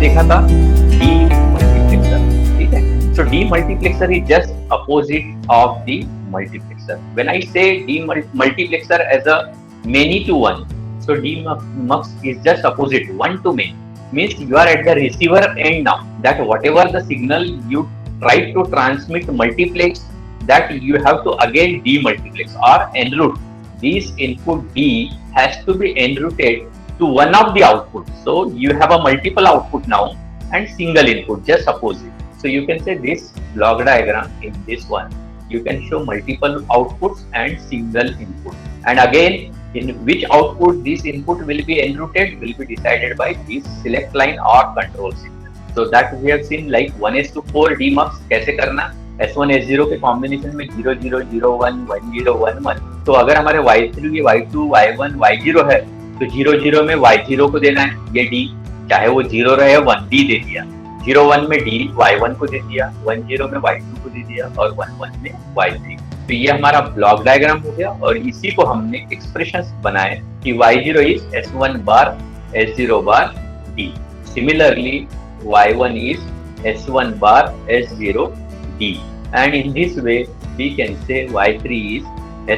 देखा था D multiplexer, ठीक है। So demultiplexer is just opposite of the multiplexer. When I say demultiplexer as a many to one, so demux is just opposite one to many, means you are at the receiver end now, that whatever the signal you try to transmit multiplex, that you have to again demultiplex or enroute. This input D has to be enrouted to one of the outputs, so you have a multiple output now and single input, just opposite. So you can say this block diagram in this one, you can show multiple outputs and single input, and again in which output this input will be enrouted will be decided by this select line or control signal. So that we have seen like 1:4 demux कैसे करना, S1 S0 के combination में 0 0 0 1 1 0 1 1। तो अगर हमारे Y3 Y2 Y1 Y0 है तो 0 0 में Y0 को देना है ये D, चाहे वो 0 रहे 1 D दे दिया, 0 1 में D Y1 को दे दिया, 1 0 में Y2 को दे दिया और 1 1 में Y3। तो ये हमारा ब्लॉक डायग्राम हो गया और इसी को हमने एक्सप्रेशंस बनाए कि y0 is s1 bar s0 bar d, similarly y1 is s1 bar s0 d, and in this way we can say y3 is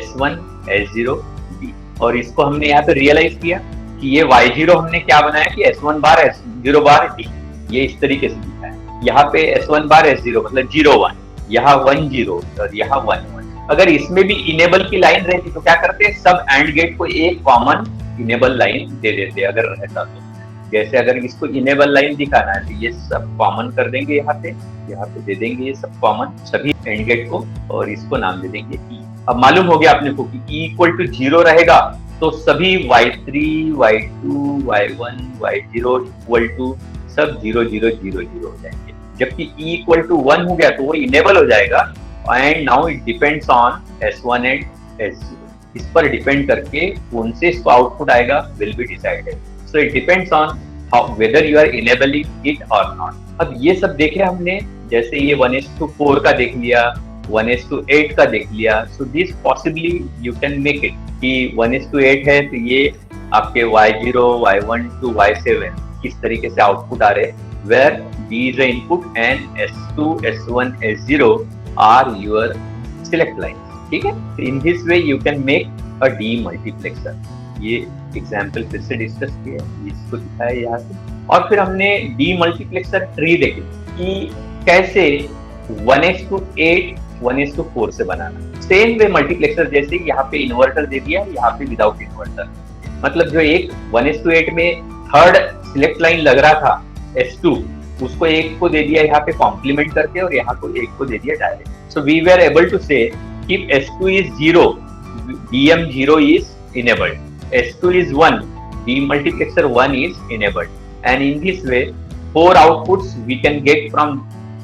s1 s0 d। और इसको हमने यहाँ पे रियलाइज किया कि ये y0 हमने क्या बनाया कि s1 बार s0 बार d, ये इस तरीके से दिखा है। यहाँ पे s1 बार s0 मतलब 0 1, यहाँ 1 0 और यहाँ 1 1। अगर इसमें भी इनेबल की लाइन रहती तो क्या करते, सब एंड गेट को एक कॉमन इनेबल लाइन दे देते अगर रहता तो। जैसे अगर इसको इनेबल लाइन दिखाना है तो ये सब कॉमन कर देंगे, यहाँ पे दे देंगे ये सब कॉमन सभी एंड गेट को और इसको नाम दे देंगे ई। अब मालूम हो गया अपने को कि ई इक्वल टू 0 रहेगा तो सभी y3 y2 y1 y0 equal to सब 0 0 0 0 हो जाएंगे, जबकि ई इक्वल टू 1 हो गया तो वो इनेबल हो जाएगा and now it depends on S1 and S0, इस पर डिपेंड करके कौन से इसको आउटपुट आएगा will be decided, so it depends on how whether you are enabling it or not। अब ये सब देखे हमने, जैसे ये 1:4 का देख लिया, 1:8 का देख लिया, so this possibly you can make it कि 1:8 है तो ये आपके y0 y1 to y7 किस तरीके से आउटपुट आ रहे, where D is the input and S2 S1 S0 are your select lines, ठीक है। in this way you can make a demultiplexer। ये एग्जाम्पल फिर से डिस्कस किया, इसको दिखाया यहाँ से, और फिर हमने demultiplexer ट्री देखे कि कैसे 1:8 1:4 से बनाना। सेम वे मल्टीप्लेक्सर जैसे यहाँ पे इन्वर्टर दे दिया, यहाँ पे विदाउट इन्वर्टर, मतलब जो एक 1:8 में थर्ड सिलेक्ट लाइन लग रहा था S2 उसको एक को दे दिया यहाँ पे कॉम्प्लीमेंट करके और यहाँ को एक को दे दिया direct. So we were able to say if S2 is 0 DM0 is enabled, S2 is 1 demultiplexer 1 is enabled, and in this way 4 outputs we can get from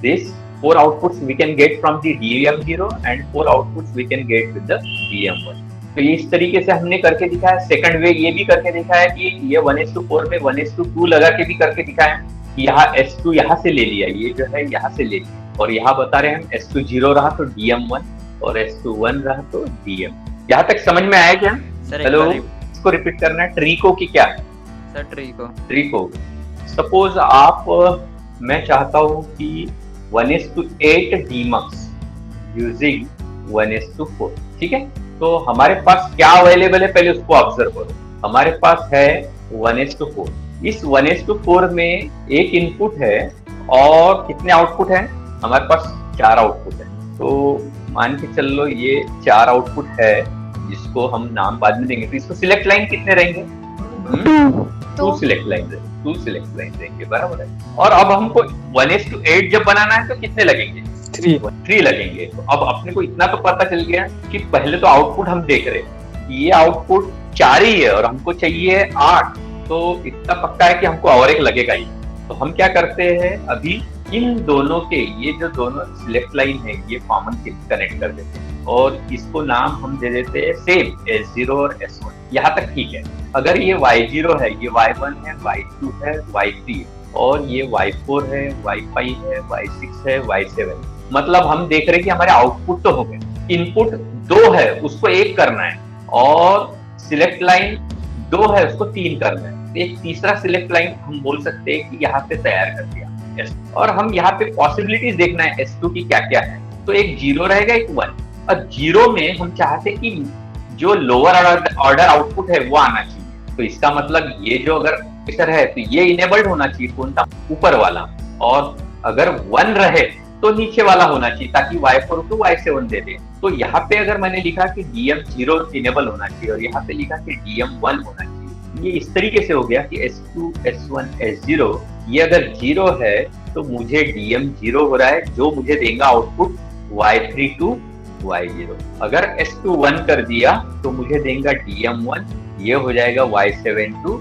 this, 4 outputs we can get from the DM0 and 4 outputs we can get with the DM1। तो ये इस तरीके से हमने करके दिखाया। Second वे ये भी करके दिखाया कि ये 1:4 में 1:2 लगा के भी करके दिखाया, यहाँ S2 यहाँ से ले लिया, ये जो है यहाँ से ले लिया, और यहाँ बता रहे हैं हम S2 0 रहा तो DM1 और S2 1 रहा तो DM। यहाँ तक समझ में आया क्या? हेलो, इसको रिपीट करना है। ट्रीको की क्या सर? ट्रीको सपोज आप मैं चाहता हूँ कि 1:8 डीमक्स यूजिंग 1:4, ठीक है। तो हमारे पास क्या अवेलेबल है पहले उसको ऑब्जर्व करो। हमारे पास है 1:4, इस 1:4 में एक इनपुट है और कितने आउटपुट है हमारे पास? 4 आउटपुट है। तो मान के चल लो ये 4 आउटपुट है जिसको हम नाम बाद में देंगे। तो इसको सिलेक्ट लाइन कितने रहेंगे? 2 सिलेक्ट लाइन रहेंगे, बराबर है। और अब हमको 1:8 जब बनाना है तो कितने लगेंगे? 3 लगेंगे। तो अब अपने को इतना तो पता चल गया कि पहले तो आउटपुट हम देख रहे हैं, ये आउटपुट 4 ही है और हमको चाहिए 8, तो इतना पक्का है कि हमको और एक लगेगा ही। तो हम क्या करते हैं, अभी इन दोनों के ये जो दोनों सिलेक्ट लाइन है ये कॉमन कनेक्ट कर देते हैं और इसको नाम हम दे देते हैं सेम S0 और S1। यहाँ तक ठीक है। अगर ये Y0 है, ये Y1 है, Y2 है, Y3 है, और ये Y4 है, Y5 है, Y6 है, Y7, मतलब हम देख रहे हैं कि हमारे आउटपुट तो हो गए, इनपुट 2 है उसको 1 करना है और सिलेक्ट लाइन 2 है उसको 3 करना है। एक तीसरा सिलेक्ट लाइन हम बोल सकते हैं कि यहाँ पे तैयार कर दिया S, और हम यहाँ पे पॉसिबिलिटीज देखना है S2 की क्या क्या है। तो एक 0 रहेगा, एक 1, और 0 में हम चाहते कि जो लोअर ऑर्डर आउटपुट है वो आना चाहिए। तो इसका मतलब ये जो अगर प्रेशर है तो ये इनेबल्ड होना चाहिए, कौन सा, ऊपर वाला, और अगर 1 रहे तो नीचे वाला होना चाहिए ताकि Y4 को Y7 दे दे। तो यहाँ पे अगर मैंने लिखा कि DM0 इनेबल होना चाहिए और यहाँ पे लिखा कि DM1 होना चाहिए, ये इस तरीके से हो गया कि S2, S1, S0, ये अगर 0 है तो मुझे DM0 हो रहा है जो मुझे देगा आउटपुट Y3 to Y0। अगर S2 1 कर दिया तो मुझे देगा DM1, ये हो जाएगा Y7 to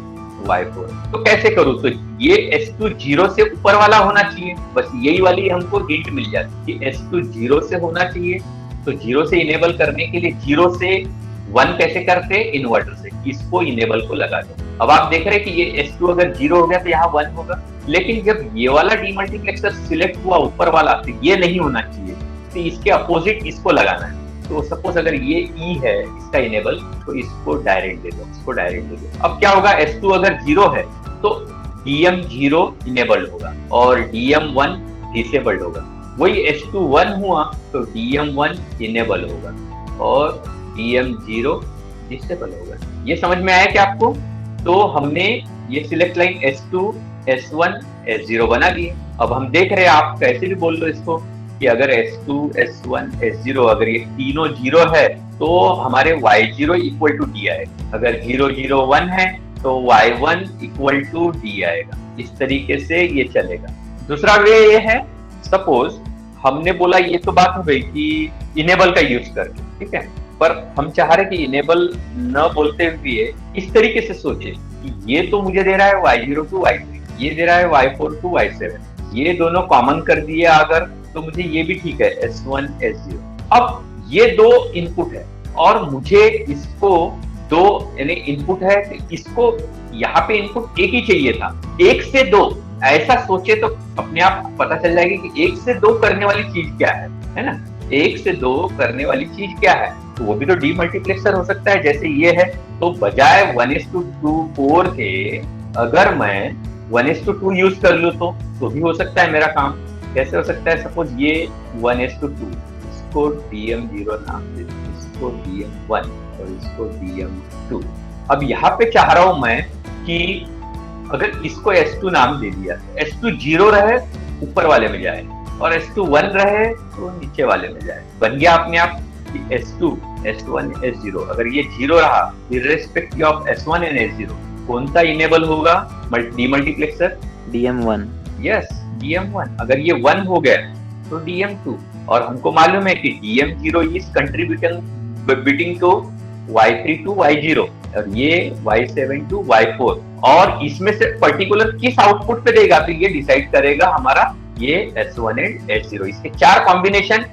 Y4। तो कैसे करूं? तो ये S2 0 से ऊपर वाला होना चाहिए, बस यही वाली हमको हिंट मिल जाती है कि S2 0 से होना चाहिए। तो 0 से इनेबल करने के लिए 0 से 1 कैसे करते हैं? इन्वर्टर से, इसको इनेबल को लगा दो। अब आप देख रहे हैं कि ये S2 अगर 0 हो गया तो यहाँ 1 होगा, लेकिन जब ये वाला डीमल्टीप्लेक्सर सिलेक्ट हुआ ऊपर वाला तो ये नहीं होना चाहिए, तो इसके अपोजिट इसको लगाना है। तो सपोज अगर ये E है इसका इनेबल, तो इसको डायरेक्ट दे दो, इसको डायरेक्ट दे दो। अब क्या होगा? S2 अगर 0 है तो DM0 इनेबल्ड होगा और DM1 डिसेबल्ड होगा। वही S2 1 हुआ तो DM1 इनेबल होगा और DM0 डिसेबल होगा। ये समझ में आया क्या आपको? तो हमने ये select line S2, S1, S0 बना ली। अब हम देख रहे हैं, आप कैसे भी बोल लो इसको, कि अगर S2, S1, S0 अगर ये तीनों 0 है तो हमारे Y0 इक्वल टू D आएगा। अगर 0, 0, 1 है तो Y1 इक्वल टू D आएगा। इस तरीके से ये चलेगा। दूसरा वे ये है, सपोज हमने बोला, ये तो बात हो गई कि इनेबल का यूज करके, ठीक है, पर हम चाह रहे कि इनेबल न बोलते हुए इस तरीके से सोचे कि ये तो मुझे दे रहा है Y0 to Y3, ये दे रहा है Y4 to Y7, ये दोनों कॉमन कर दिए अगर, तो मुझे ये भी ठीक है, S1, S0। अब ये दो इनपुट है और मुझे इसको दो, यानी इनपुट है, इसको यहाँ पे इनपुट एक ही चाहिए था, 1 से 2 ऐसा सोचे तो अपने आप पता चल जाएगी कि 1 से 2 करने वाली चीज क्या है ना? 1 से 2 करने वाली चीज क्या है? तो वो भी तो डीमल्टीप्लेक्सर हो सकता है, जैसे ये है। तो बजाय 1:2 के अगर मैं 1:2 यूज कर लूं तो भी हो सकता है मेरा काम। कैसे हो सकता है? सपोज ये 1:2, इसको DM0 नाम दे, इसको DM1 और इसको DM2। अब यहाँ पे चाह रहा हूं मैं कि अगर इसको S2 नाम दे दिया, S2 0 रहे ऊपर वाले में जाए और S2 1 रहे तो नीचे वाले में जाए। बन गया अपने आप कि S2, S1, S0। अगर ये 0 रहा irrespective of S1 and S0, कौन सा इनेबल होगा डीमल्टीप्लेक्सर? DM1। Yes, DM1। अगर ये 1 हो गया तो DM2। और हमको मालूम है कि DM0 is contributing to Y3 to Y0 और ये Y7 to Y4, और इसमें से पर्टिकुलर किस आउटपुट पे देगा तो ये डिसाइड करेगा हमारा ये S1 and S0। इसके 4 कॉम्बिनेशन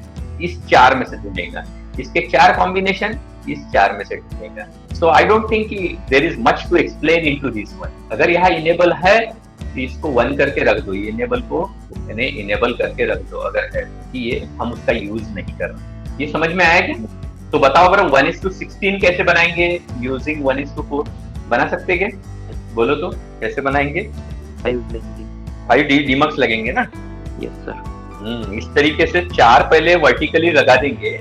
इस 4 में से चुनेगा, इसके 4 कॉम्बिनेशन इस 4 में से चुनेगा। So I don't think there is much to explain into this one. अगर यहाँ इनेबल है तो इसको 1 करके रख दो, ये इनेबल को यानी इनेबल करके रख दो अगर है कि ये हम उसका यूज नहीं कर रहे। ये समझ में आया क्या? तो बताओ अगर 1:16 कैसे बनाएंगे यूजिंग 1:4? बना सकते क्या? बोलो तो कैसे बनाएंगे? 5 डीमक्स लगेंगे ना? Yes sir. इस तरीके से 4 पहले वर्टिकली लगा देंगे,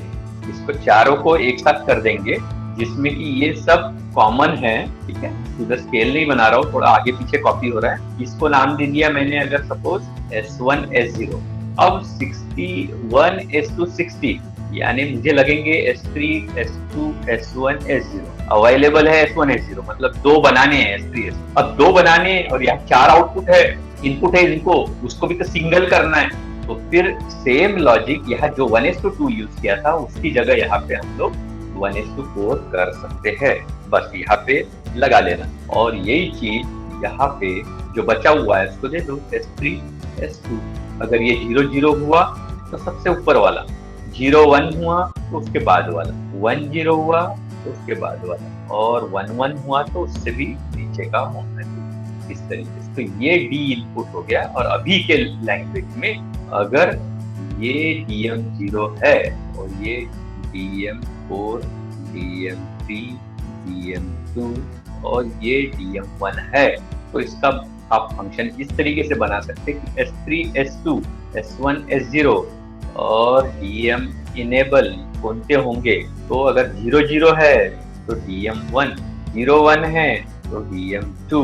इसको चारों को एक साथ कर देंगे जिसमें कि ये सब कॉमन है, ठीक है। इधर स्केल नहीं बना रहा हूँ, थोड़ा आगे पीछे कॉपी हो रहा है। इसको नाम दे दिया मैंने अगर सपोज S1, S0। अब 61:60 यानी मुझे लगेंगे S3, S2, S1, S0। Available है S1, S0, मतलब 2 बनाने हैं S3, S2। अब 2 बनाने और यहाँ 4 आउटपुट है, इनपुट है, इनको उसको भी तो सिंगल करना है। तो फिर सेम लॉजिक यहाँ जो 1:2 यूज किया था उसकी जगह यहाँ पे हम लोग 1:4 कर सकते हैं। बस यहाँ पे लगा लेना और यही चीज यहाँ पे जो बचा हुआ है उसको दे दो S3, S2। अगर ये 0, 0 हुआ तो सबसे ऊपर वाला, 0, 1 हुआ तो उसके बाद वाला, 1, 0 हुआ तो उसके बाद वाला, और 1, 1 हुआ तो उससे भी नीचे का होना चाहिए। इस तरीके से तो ये D इनपुट हो गया। और अभी के लैंग्वेज में अगर ये DM0 है और ये DM4, DM3, DM2 और ये DM1 है। तो इसका आप फंक्शन इस तरीके से बना सकते हैं कि S3 S2 S1 S0 और DM इनेबल कौन होंगे। तो अगर 0 0 है तो DM1, 0 1 है तो DM2,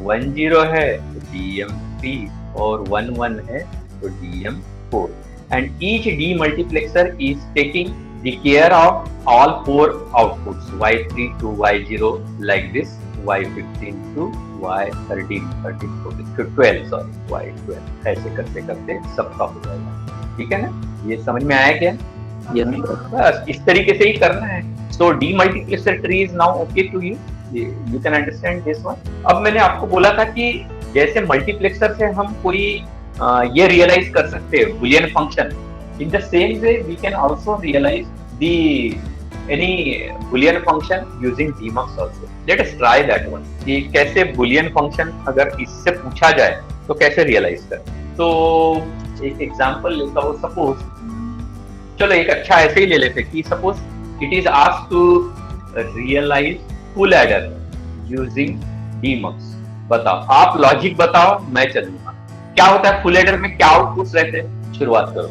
1 0 है तो DM3 और 1 1 है तो DM4। And each demultiplexer is taking the care of all 4 outputs, Y3 to Y0 like this, Y15 to Y13, 13, 14, 12, sorry, Y12, ऐसे करते करते सबका हो जाएगा। ठीक है ना, ये समझ में आया क्या? Yes, sir. बस इस तरीके से ही करना है। So demultiplexer tree is now okay to you. You can understand this one. अब मैंने आपको बोला था कि जैसे मल्टीप्लेक्सर से हम कोई ये रियलाइज कर सकते हैं Boolean function, in the same way we can also realise the any Boolean function using demux also. Let us try that one कि कैसे बुलियन फंक्शन अगर इससे पूछा जाए तो कैसे रियलाइज करें। तो एक एग्जांपल लेता हूँ, सपोज, चलो एक अच्छा ऐसे ही ले लेते कि suppose it is asked to realise full adder using demux. बताओ, आप लॉजिक बताओ, मैं चलूंगा। क्या होता है फुल एडर में, क्या आउटपुट्स रहते हैं? शुरुआत करो।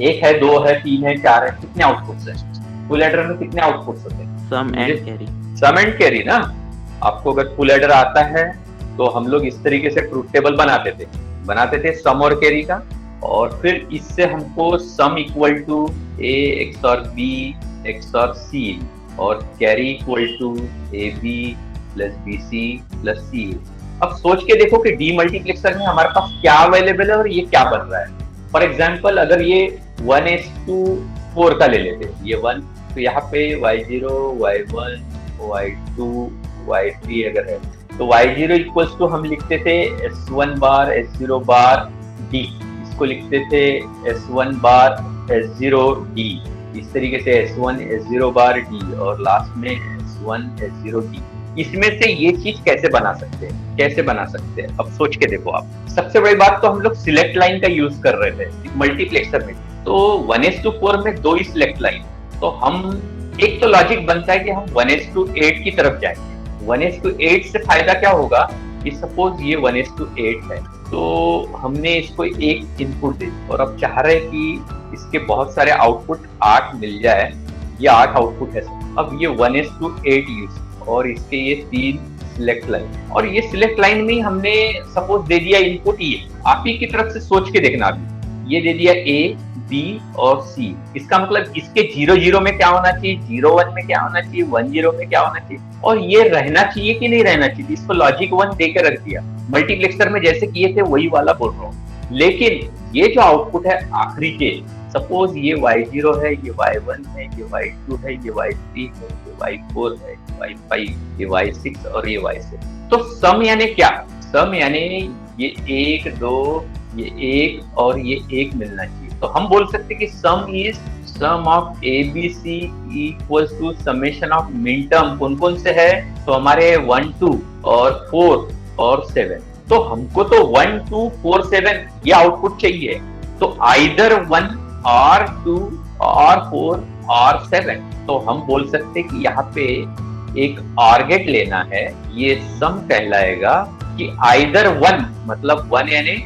1 है, 2 है, 3 है, 4 है, कितने आउटपुट्स हैं फुल एडर में? कितने आउटपुट्स होते हैं? Sum and carry. Sum and carry ना। आपको अगर फुल एडर आता है तो हम लोग इस तरीके से ट्रूथ टेबल बनाते थे सम और कैरी का, और फिर इससे हमको sum equal to A XOR B XOR C और carry equal to AB plus BC plus C। अब सोच के देखो कि डीमल्टीप्लेक्सर में हमारे पास क्या अवेलेबल है और ये क्या बन रहा है। फॉर एग्जांपल अगर ये 1:4 का ले लेते, ये 1, तो यहाँ पे Y0 Y1 Y2 Y3 अगर है तो Y0 इक्वल्स टू हम लिखते थे S1 बार S0 बार D, इसको लिखते थे S1 बार S0 D, इस तरीके से S1 S0 बार D और लास्ट में S1 S0 D। इसमें से ये चीज कैसे बना सकते हैं? अब सोच के देखो आप। सबसे बड़ी बात तो हम लोग सिलेक्ट लाइन का यूज कर रहे थे मल्टीप्लेक्सर में, तो 1:4 में 2 ही सिलेक्ट लाइन, तो हम एक तो लॉजिक बनता है कि हम 1:8 की तरफ जाएंगे। 1:8 से फायदा क्या होगा कि सपोज ये 1:8 है तो हमने इसको एक इनपुट दे और अब चाह रहे कि इसके बहुत सारे आउटपुट 8 मिल जाए, ये 8 आउटपुट है। अब ये 1:8 यूज और इसके ये 3 सिलेक्ट लाइन, और ये सिलेक्ट लाइन में हमने सपोज दे दिया इनपुट ये, आप ही की तरफ से सोच के देखना। अभी ये दे दिया A B और C, इसका मतलब इसके 0 0 में क्या होना चाहिए, 0 1 में क्या होना चाहिए, 1 0 में क्या होना चाहिए, और ये रहना चाहिए कि नहीं रहना चाहिए। इसको लॉजिक 1 देकर रख दिया। मल्टीप्लेक्सर में जैसे किए थे वही वाला बोल रहा हूँ, लेकिन ये जो आउटपुट है आखिरी के, सपोज ये Y0 है, ये Y1 है, ये Y2 है, ये Y3 है, ये Y4 है, Y5, ये Y6 और ये Y6। तो सम यानी क्या? सम यानी ये 1 2, ये 1 और ये 1 मिलना चाहिए। तो हम बोल सकते कि sum is sum of ABC equals to summation of min term. कौन से है? तो हमारे 1 2 और 4 और 7। तो हमको तो 1 2 4 7 ये आउटपुट चाहिए, तो आइदर 1 और 2 और 4 और 7। तो हम बोल सकते कि यहाँ पे एक OR गेट लेना है, ये सम कहलाएगा कि आइदर 1 मतलब 1 यानी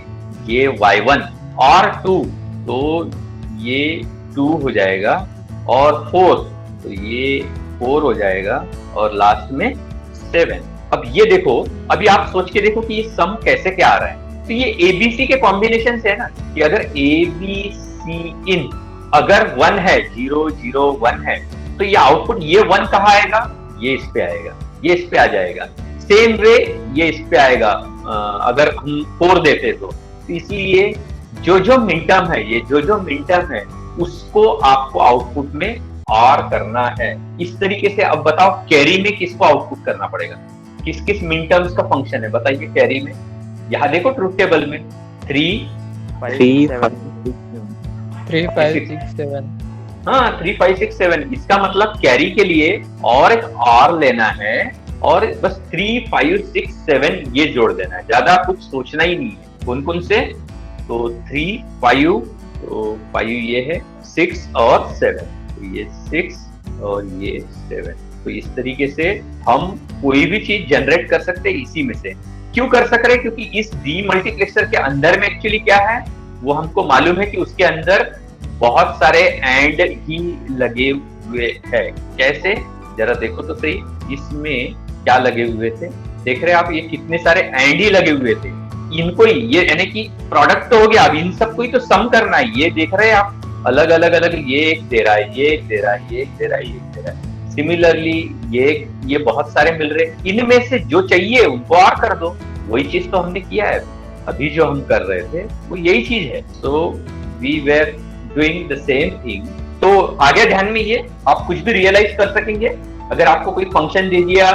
ये Y1 और 2 तो ये 2 हो जाएगा, और 4 तो ये 4 हो जाएगा, और लास्ट में 7। अब ये देखो, अभी आप सोच के देखो कि ये सम कैसे क्या आ रहा है। तो ये ABC के कॉम्बिनेशन से है ना, कि अगर ABC इन अगर 1 है, 0 0 1 है, तो ये आउटपुट ये 1 कहाँ आएगा? ये इस पे आएगा, ये इस पे आ जाएगा। सेम वे ये इस पे आएगा अगर हम 4 देते तो इसीलिए जो मिन टर्म है, ये जो मिन टर्म है उसको आपको आउटपुट में OR करना है इस तरीके से। अब बताओ कैरी में किसको आउटपुट करना पड़ेगा? किस मिन टर्म्स का फंक्शन है बताइए कैरी में? यहाँ देखो ट्रूथ टेबल में 3 5 6 7। हाँ 3 5 6 7, इसका मतलब कैरी के लिए और एक OR लेना है और बस 3 5 6 7 ये जोड़ देना है, ज्यादा कुछ सोचना ही नहीं है। कौन से? तो 3 5, तो 5 ये है, 6 और 7, तो ये 6 और ये 7। तो इस तरीके से हम कोई भी चीज जनरेट कर सकते हैं इसी में से। क्यों कर सक रहे? क्योंकि इस डीमल्टीप्लेक्सर के अंदर में एक्चुअली क्या है वो हमको मालूम है कि उसके अंदर बहुत सारे एंड ही लगे हुए हैं। कैसे? जरा देखो तो सही, इसमें क्या लगे हुए थे? देख रहे हैं आप, ये कितने सारे एंड ही लगे हुए थे। इनको ये यानी कि प्रोडक्ट तो हो गया, अब इन सबको ही तो सम करना है। ये देख रहे हैं आप, अलग अलग अलग, ये एक दे रहा है, ये एक दे रहा है, ये एक दे रहा है, ये एक दे रहा है। सिमिलरली ये बहुत सारे मिल रहे हैं। इनमें से जो चाहिए उनको और कर दो। वही चीज तो हमने किया है अभी, जो हम कर रहे थे वो यही चीज है। So we were doing the same thing. तो आगे ध्यान में ये आप कुछ भी रियलाइज कर सकेंगे। अगर आपको कोई फंक्शन दे दिया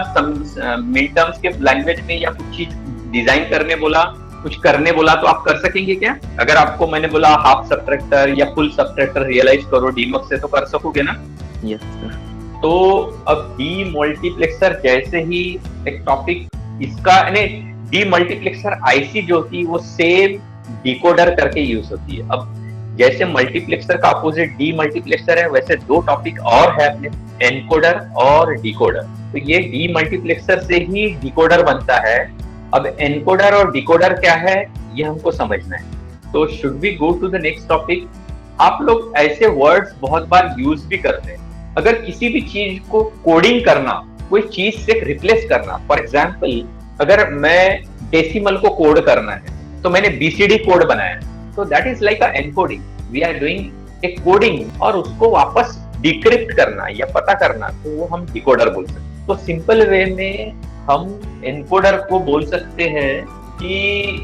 मिड टर्म्स के लैंग्वेज में, या कुछ चीज डिजाइन करने बोला, कुछ करने बोला, तो आप कर सकेंगे क्या? अगर आपको मैंने बोला हाफ सबट्रैक्टर या फुल सबट्रैक्टर रियलाइज करो डीमक्स से, तो कर सकोगे ना? Yes sir. तो अब डीमल्टीप्लेक्सर जैसे ही एक टॉपिक इसका, यानी डीमल्टीप्लेक्सर आईसी जो होती है वो सेम डिकोडर करके यूज होती है। अब जैसे मल्टीप्लेक्सर का अपोजिट डीमल्टीप्लेक्सर है, वैसे दो टॉपिक और है अपने, एनकोडर और डिकोडर। तो ये डीमल्टीप्लेक्सर से ही डिकोडर बनता है। अब एनकोडर और डिकोडर क्या है ये हमको समझना है। तो should we go to the next topic? आप लोग ऐसे वर्ड्स बहुत बार यूज भी करते हैं। अगर किसी भी चीज को कोडिंग करना, कोई चीज से रिप्लेस करना, फॉर एग्जाम्पल अगर मैं डेसिमल को कोड करना है तो मैंने बीसीडी कोड बनाया, तो that is like a encoding. We are doing a coding, और उसको वापस डिक्रिप्ट करना या पता करना, तो वो हम डिकोडर बोल सकते हैं। तो सिंपल वे में हम एनकोडर को बोल सकते हैं कि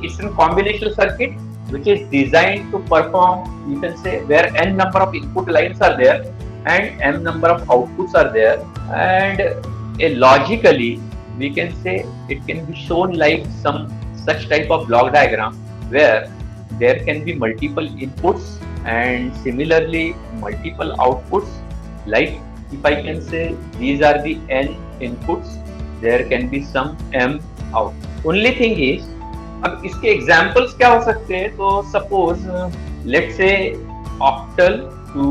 it's an combinational circuit which is designed to perform, you can say, where n number of input lines are there and m number of outputs are there, and logically we can say it can be shown like some such type of block diagram where there can be multiple inputs and similarly multiple outputs. Like if I can say these are the n inputs, there can be some m out. Only thing is, अब इसके examples क्या हो सकते हैं? तो suppose let's say octal to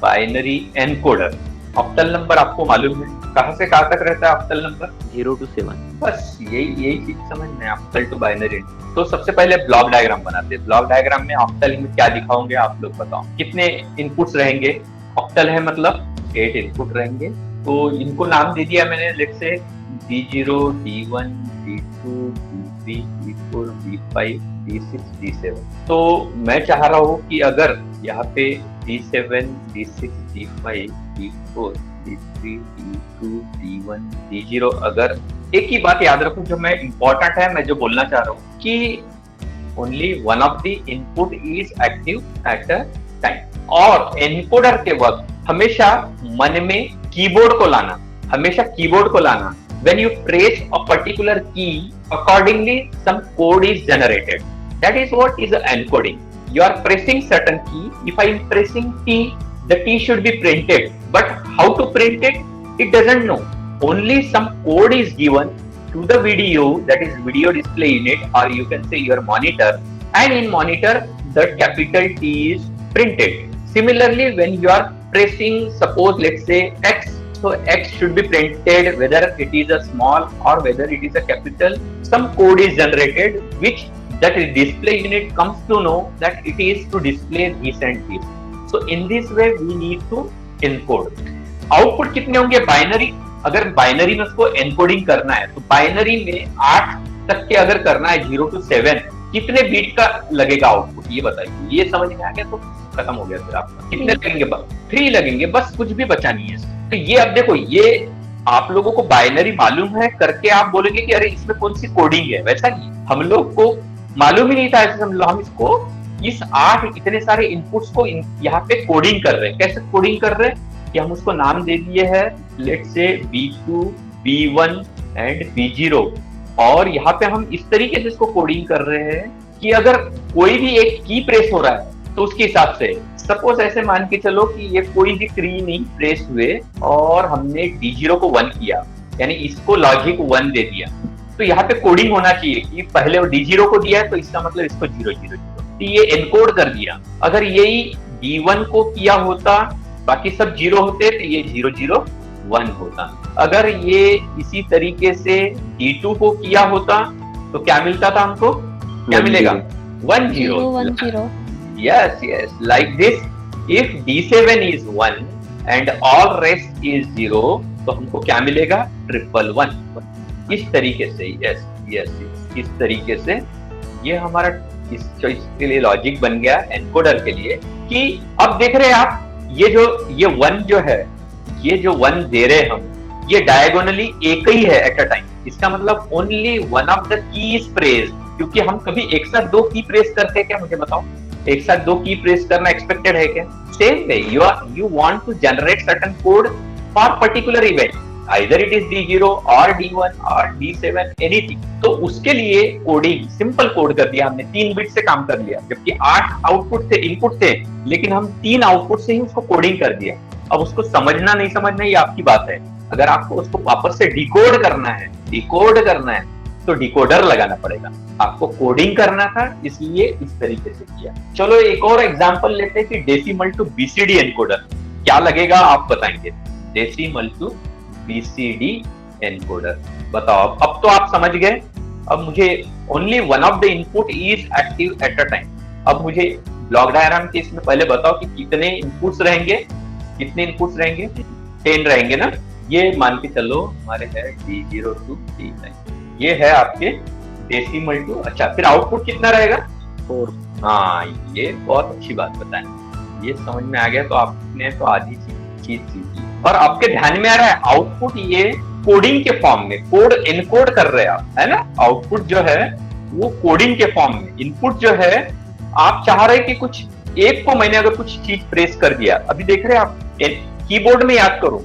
binary encoder. Octal number आपको मालूम है कहां से कहां तक रहता है ऑक्टल नंबर? 0 to 7। बस यही चीज समझना है, ऑक्टल टू बाइनरी। तो सबसे पहले ब्लॉक डायग्राम बनाते हैं। ब्लॉक डायग्राम में ऑक्टल में क्या दिखाओगे आप लोग बताओ? कितने इनपुट्स रहेंगे? ऑक्टल है मतलब 8 इनपुट रहेंगे। तो इनको नाम दे दिया मैंने, let's say D0, D1, D2, D3, D4, D5, D6, D7। तो मैं चाह रहा हूँ कि अगर यहाँ पे D7, D6, D5, D4, D3, D2, D1, D0, अगर एक ही बात याद रखो जो मैं इम्पोर्टेंट है, मैं जो बोलना चाह रहा हूँ कि only one of the input is active at a time. और एनकोडर के वक्त हमेशा मन में कीबोर्ड को लाना, हमेशा कीबोर्ड को लाना। When you press a particular key, accordingly some code is generated. That is what is encoding. You are pressing certain key. If I am pressing T, the T should be printed. But how to print it? It doesn't know. Only some code is given to the video, that is video display unit, or you can say your monitor. And in monitor, the capital T is printed. Similarly, when you are pressing, suppose let's say X, so X should be printed whether it is a small or whether it is a capital. Some code is generated which that display unit comes to know that it is to display this and this. So in this way we need to encode. Output कितने होंगे? Binary. अगर binary में उसको encoding करना है तो binary में 8 तक के अगर करना है 0 to 7, कितने बीट का लगेगा आउटपुट ये बताइए। ये समझ में आ गया तो खत्म हो गया फिर आपका। कितने लगेंगे? 3 लगेंगे, बस कुछ भी बचा नहीं है। तो ये अब देखो, ये आप लोगों को बाइनरी मालूम है करके आप बोलेंगे कि अरे इसमें कौन सी कोडिंग है, वैसा नहीं। हम लोग को मालूम ही नहीं था, ऐसे हम इसको इस 8 इतने सारे इनपुट्स को यहाँ पे कोडिंग कर रहे हैं। कैसे कोडिंग कर रहे हैं कि हम उसको नाम दे दिए है, let's say B2, B1 and B0। और यहाँ पे हम इस तरीके से इसको कोडिंग कर रहे हैं कि अगर कोई भी एक की प्रेस हो रहा है तो उसके हिसाब से, सपोज ऐसे मान के चलो कि ये कोई भी की नहीं प्रेस हुए और हमने D0 को 1 किया, यानी इसको लॉजिक 1 दे दिया, तो यहाँ पे कोडिंग होना चाहिए कि पहले वो D0 को दिया है तो इसका मतलब इसको 0 0 0, तो ये एनकोड कर दिया। अगर यही D1 को किया होता, बाकी सब 0 होते तो ये 0 0 1 होता। अगर ये इसी तरीके से D2 को किया होता तो क्या मिलता था हमको, क्या मिलेगा, 1 0 1 0. yes yes like this. if D7 is 1 and all rest is 0 तो हमको क्या मिलेगा, 111. इस तरीके से yes yes yes इस तरीके से ये हमारा इसके लिए लॉजिक बन गया एनकोडर के लिए कि अब देख रहे हैं आप ये 1 जो है, ये जो 1 दे रहे हम, ये डायगोनली एक ही है एट अ टाइम. इसका मतलब only one of the key is press. क्योंकि हम कभी एक साथ 2 की प्रेस करते हैं क्या, मुझे बताओ, एक साथ 2 की प्रेस करना एक्सपेक्टेड है क्या? Same way you want to generate certain code for particular event, either it is D0 or D1 or D7 anything. तो उसके लिए कोडिंग सिंपल कोड कर दिया हमने, 3 बिट से काम कर लिया, जबकि 8 आउटपुट थे, इनपुट थे, लेकिन हम 3 आउटपुट से ही उसको कोडिंग कर दिया. अब उसको समझना नहीं समझना ये आपकी बात है. अगर आपको उसको वापस से डिकोड करना है तो डिकोडर लगाना पड़ेगा. आपको कोडिंग करना था इसलिए इस तरीके से किया. चलो एक और एग्जांपल लेते हैं कि डेसिमल टू बीसीडी एनकोडर क्या लगेगा, आप बताएंगे. डेसिमल टू बीसीडी एनकोडर बताओ. अब तो आप समझ गए. अब मुझे only one of the input is active at a time. अब मुझे ब्लॉक डायग्राम के इसमें पहले बताओ कि कितने इनपुट्स रहेंगे, 10 रहेंगे ना. ये मान के चलो हमारे है D0 to D9, ये है आपके डेसिमल टू. अच्छा, फिर आउटपुट कितना रहेगा, 4. हाँ, ये बहुत अच्छी बात बताएं. ये समझ में आ गया तो आपने तो आधी चीज सीखी. और आपके ध्यान में आ रहा है आउटपुट ये कोडिंग के फॉर्म में, कोड एनकोड कर रहे हैं आप, है ना. आउटपुट जो है वो कोडिंग के फॉर्म में. इनपुट जो है आप चाह रहे कि कुछ एक को मैंने अगर कुछ चीज प्रेस कर दिया, अभी देख रहे हैं आप कीबोर्ड में, याद करो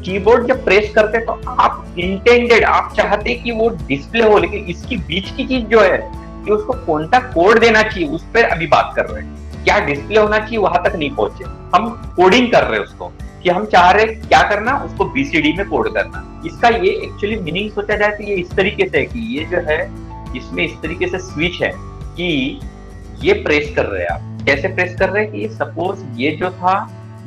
कीबोर्ड जब प्रेस करते तो आप इंटेंडेड, आप चाहते कि वो डिस्प्ले हो, लेकिन इसकी बीच की चीज जो है कि उसको कौन सा कोड देना चाहिए उस पर अभी बात कर रहे हैं. क्या डिस्प्ले होना चाहिए वहां तक नहीं पहुंचे, हम कोडिंग कर रहे हैं उसको कि हम चाह रहे क्या करना, उसको बीसीडी में कोड करना. इसका ये एक्चुअली मीनिंग सोचा जाए तो ये इस तरीके से है कि ये जो है इसमें इस तरीके से स्विच है कि ये प्रेस कर रहे हैं आप. कैसे प्रेस कर रहे हैं कि ये सपोज ये जो था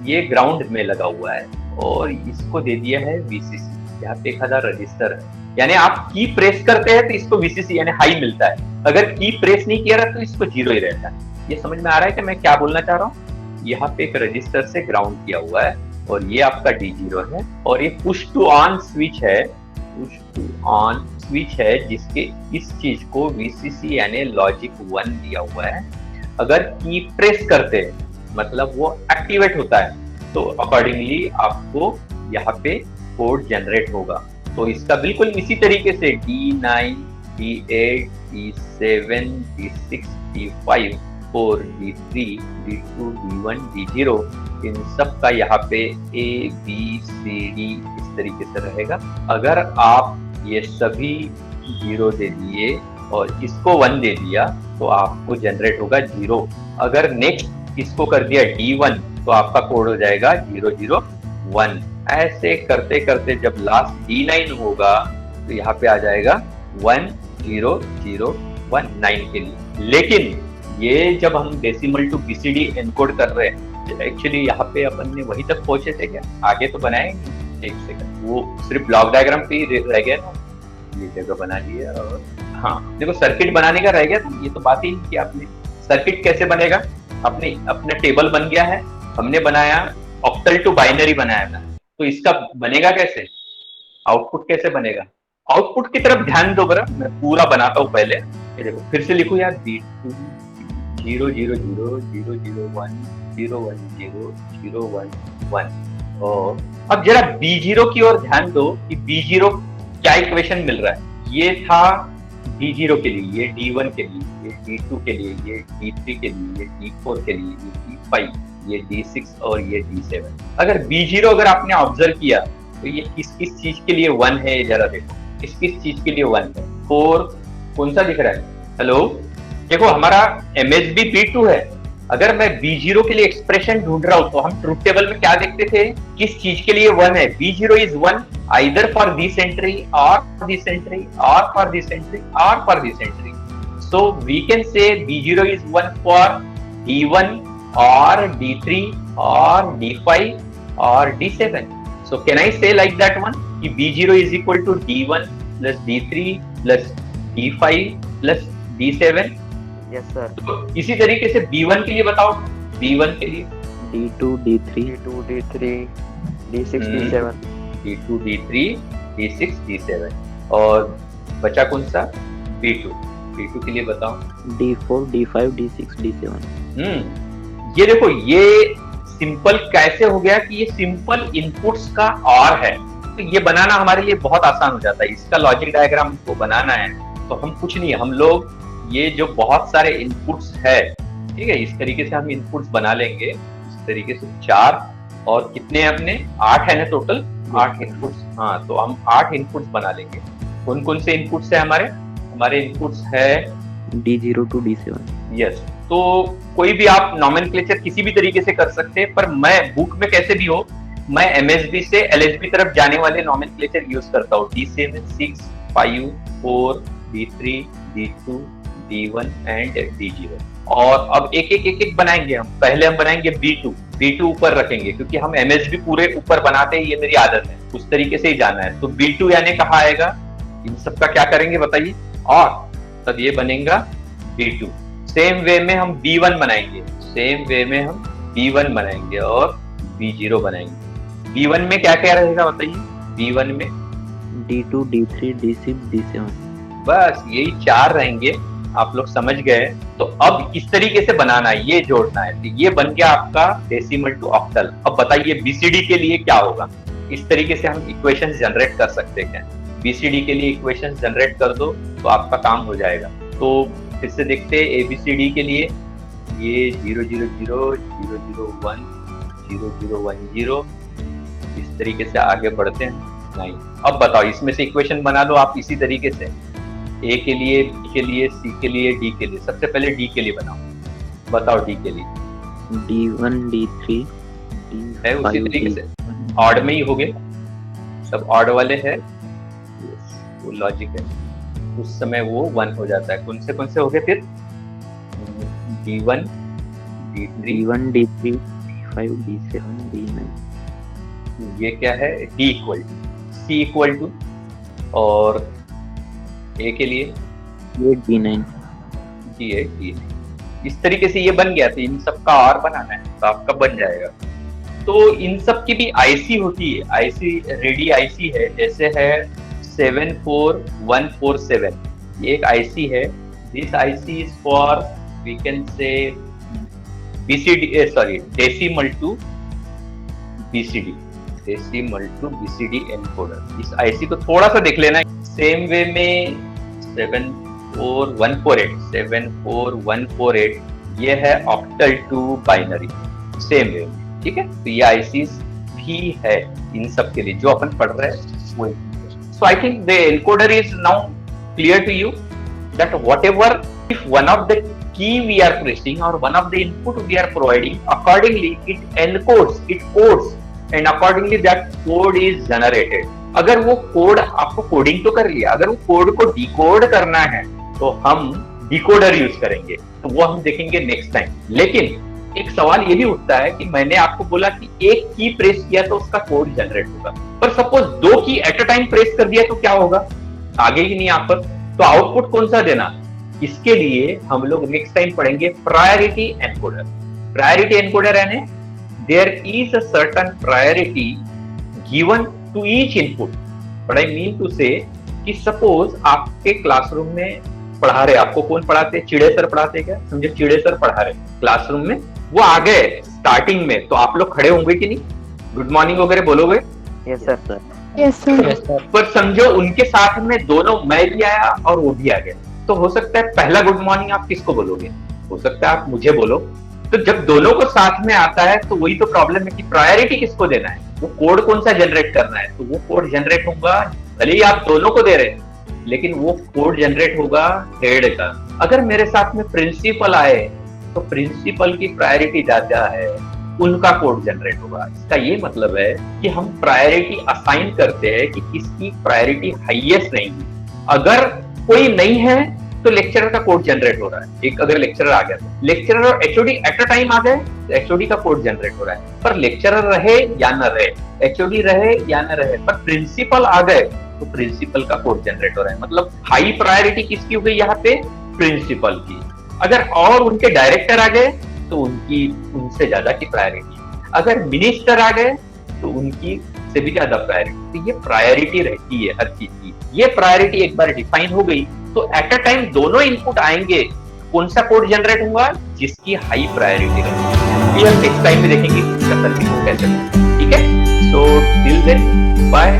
ये ग्राउंड में लगा हुआ है और इसको दे दिया है VCC. यहाँ पे 1000 रजिस्टर है, यानी आप की प्रेस करते हैं तो इसको VCC यानी हाई मिलता है. अगर की प्रेस नहीं किया रहा तो इसको 0 ही रहता है. ये समझ में आ रहा है कि मैं क्या बोलना चाह रहा हूँ. यहाँ पे एक रजिस्टर से ग्राउंड किया हुआ है और ये आपका D0 है और ये पुश टू ऑन स्विच है, पुश टू ऑन स्विच है जिसके इस चीज को VCC यानी लॉजिक 1 दिया हुआ है. अगर की प्रेस करते हैं मतलब वो एक्टिवेट होता है तो अकॉर्डिंगली आपको यहाँ पे कोड जनरेट होगा. तो इसका बिल्कुल इसी तरीके से D9, D8, D7, D6, D5, 4, D3, D2, D1, D0, इन सब का यहाँ पे A, B, C, D इस तरीके से रहेगा. अगर आप ये सभी 0 दे दिए और इसको 1 दे दिया तो आपको जनरेट होगा 0. अगर नेक्स्ट इसको कर दिया D1 तो आपका कोड हो जाएगा 001. ऐसे करते करते जब लास्ट D9 होगा तो यहाँ पे आ जाएगा 10019 के लिए. लेकिन ये जब हम डेसिमल टू बीसीडी एनकोड कर रहे हैं एक्चुअली यहाँ पे अपन ने वही तक पहुंचे थे क्या, आगे तो बनाए. एक सेकंड, वो सिर्फ ब्लॉक डायग्राम पे ही रह गया ना, ये जगह बना लिया. और हाँ देखो सर्किट बनाने का रह गया था, ये तो बात ही नहीं की आपने. सर्किट कैसे बनेगा, अपने टेबल बन गया है, हमने बनाया ऑक्टल टू बाइनरी बनाया था, तो इसका बनेगा कैसे, आउटपुट कैसे बनेगा. आउटपुट की तरफ ध्यान दो बरा, मैं पूरा बनाता हूँ पहले. ये देखो फिर से लिखो यार, B2 0 0 0 0 0 1 0 1 0 0 1 1. और अब जरा B0 की ओर ध्यान दो कि B0 क्या इक्वेशन मिल रहा है. ये था D0 के लिए, ये D1 के लिए, ये D2 के लिए, ये D3 के लिए, ये D4 के लिए, ये D5, ये D6 और ये D7. अगर B0 अगर आपने ऑब्जर्व किया तो ये किस चीज के लिए 1 है, जरा देखो किस चीज के लिए 1 है. 4 कौन सा दिख रहा है, हेलो देखो हमारा MSB B2 है. अगर मैं B0 के लिए एक्सप्रेशन ढूंढ रहा हूं तो हम ट्रूथ टेबल में क्या देखते थे, किस चीज के लिए 1 है. B0 is 1 either for this entry or this entry or for this entry or for this entry. So we can say B0 is 1 for D1 or D3 or D5 or D7. So can I say like that one? कि B0 is equal to D1 plus D3 plus D5 plus D7? Yes sir. तो इसी तरीके से B1 के लिए बताओ, B1 के लिए D2 D3 D2 D3 D6 D7 D2 D3 D6 D7 और बचा कौन सा? B2 के लिए बताओ। D4 D5 D6 D7। ये देखो, ये सिंपल कैसे हो गया कि ये सिंपल इनपुट्स का और है, तो ये बनाना हमारे लिए बहुत आसान हो जाता है। इसका लॉजिक डायग्राम को बनाना है तो हम कुछ नहीं, हम लोग ये जो बहुत सारे इनपुट्स है, ठीक है, इस तरीके से हम इनपुट्स बना लेंगे। इस तरीके से 4 और कितने अपने 8 है ना टोटल, 8 इनपुट्स। हाँ, तो हम 8 इनपुट्स बना लेंगे। कौन कौन से इनपुट्स है हमारे इनपुट्स है D0 to D7। यस। तो कोई भी आप नॉमेनक्लेचर किसी भी तरीके से कर सकते हैं, पर मैं बुक में कैसे भी हो, मैं MSB से LSB तरफ जाने वाले नॉमेनक्लेचर यूज करता हूँ। D7 6 5 4 D3 D2 D1 and D0। और अब एक बनाएंगे हम। पहले हम बनाएंगे B2 ऊपर रखेंगे, क्योंकि हम MSB पूरे ऊपर बनाते हैं, ये मेरी आदत है, उस तरीके से ही जाना है। तो B2 यानी कहाँ आएगा, इन सबका क्या करेंगे बताइए, और तब ये बनेगा B2। सेम वे में हम B1 बनाएंगे, और B0 बनाएंगे। B1 में क्या क्या रहेगा बताइए, B1 में D2 D3 D6 D7। बस यही 4 रहेंगे, आप लोग समझ गए। तो अब इस तरीके से बनाना है, ये जोड़ना है, तो ये बन गया आपका डेसिमल टू ऑक्टल। अब बताइए BCD के लिए क्या होगा। इस तरीके से हम इक्वेशंस जनरेट कर सकते हैं। BCD के लिए इक्वेशंस जनरेट कर दो तो आपका काम हो जाएगा। तो फिर से देखते हैं ABCD के लिए, ये 0 0 0 0 0 1 0 0 1 0, इस तरीके से आगे बढ़ते हैं। नहीं, अब बताओ इसमें से इक्वेशन बना लो आप इसी तरीके से, A के लिए, B के लिए, C के लिए, D के लिए। सबसे पहले D के लिए बनाओ, बताओ D के लिए। D1 D3 है उसी तरीके से, ऑड में ही हो गए, सब ऑड वाले हैं, वो लॉजिक है। उस समय वो 1 हो जाता है। कौन से हो गए फिर, D1 D3 D1 D3 D5 D7 D9। ये क्या है, D equal to, C equal to, और A के लिए ये D9। D8। इस तरीके से ये बन गया। तो इन सब का और बनाना है तो आपका बन जाएगा। तो इन सब की भी IC होती है, IC रेडी IC है, जैसे है 74147, ये एक IC है। This IC is for, we can say decimal to BCD encoder. इस IC को थोड़ा सा देख लेना। सेम वे में 74148 ये है octal to binary, same way में, ठीक है। तो ये ICs भी है इन सब के लिए जो अपन पढ़ रहे हैं वो। So I think the encoder is now clear to you that whatever, if one of the key we are pressing or one of the input we are providing, accordingly it encodes, it codes, and accordingly that code is generated. अगर वो code, आपको coding तो कर लिया, अगर वो code को decode करना है तो हम डिकोडर यूज करेंगे, तो वो हम देखेंगे नेक्स्ट टाइम। लेकिन एक सवाल ये भी उठता है कि मैंने आपको बोला कि एक की प्रेस किया तो उसका कोड जनरेट होगा, पर सपोज 2 की एट अ टाइम प्रेस कर दिया तो क्या होगा, आगे ही नहीं यहाँ पर। तो आउटपुट कौन सा देना, इसके लिए हम लोग नेक्स्ट टाइम पढ़ेंगे प्रायोरिटी एनकोडर। प्रायोरिटी एनकोडर यानी there is a certain priority given to each input. But I mean to say कि सपोज आपके क्लासरूम में पढ़ा रहे, आपको कौन पढ़ाते, चिड़े सर पढ़ाते, क्या समझे, चिड़े सर पढ़ा रहे क्लासरूम में, वो आ गए स्टार्टिंग में, तो आप लोग खड़े होंगे कि नहीं, गुड मॉर्निंग वगैरह बोलोगे? Yes sir. Yes sir. पर समझो उनके साथ में दोनों, मैं भी आया और वो भी आ गया, तो हो सकता है पहला गुड मॉर्निंग आप किसको बोलोगे, हो सकता है आप मुझे बोलो। तो जब दोनों को साथ में आता है तो वही तो प्रॉब्लम है कि प्रायोरिटी किसको देना है, वो कोड कौन सा जनरेट करना है। तो वो कोड जनरेट होगा, भले ही आप दोनों को दे रहे हैं, लेकिन वो कोड जनरेट होगा हेड का। अगर मेरे साथ में प्रिंसिपल आए तो प्रिंसिपल की प्रायोरिटी ज्यादा है, उनका कोड जनरेट होगा। इसका ये मतलब है कि हम प्रायोरिटी असाइन करते हैं कि किसकी प्रायोरिटी हाईएस्ट नहीं है। अगर कोई नहीं है तो लेक्चरर का कोड जनरेट हो रहा है। एक अगर लेक्चरर आ गया तो लेक्चरर और एचओडी एट अ टाइम आ गए तो एचओडी का कोड जनरेट हो रहा है। पर लेक्चरर रहे या न रहे, एचओडी रहे या न रहे, पर प्रिंसिपल आ गए तो प्रिंसिपल का कोड जनरेट हो रहा है। मतलब हाई प्रायोरिटी किसकी हो गई यहाँ पे? प्रिंसिपल की। अगर और उनके डायरेक्टर आ गए तो उनकी उनसे ज्यादा की प्रायोरिटी। अगर मिनिस्टर आ गए तो उनकी से भी ज्यादा प्रायोरिटी। तो ये प्रायोरिटी रहती है हर चीज की। ये प्रायोरिटी एक बार डिफाइन हो गई तो एट अ टाइम दोनों इनपुट आएंगे, कौन सा कोड जनरेट होगा? जिसकी हाई प्रायोरिटी रहेगी। ये हम नेक्स्ट टाइम में देखेंगे कि इसका सर्विस कैसे। ठीक है, सो टिल देन बाय।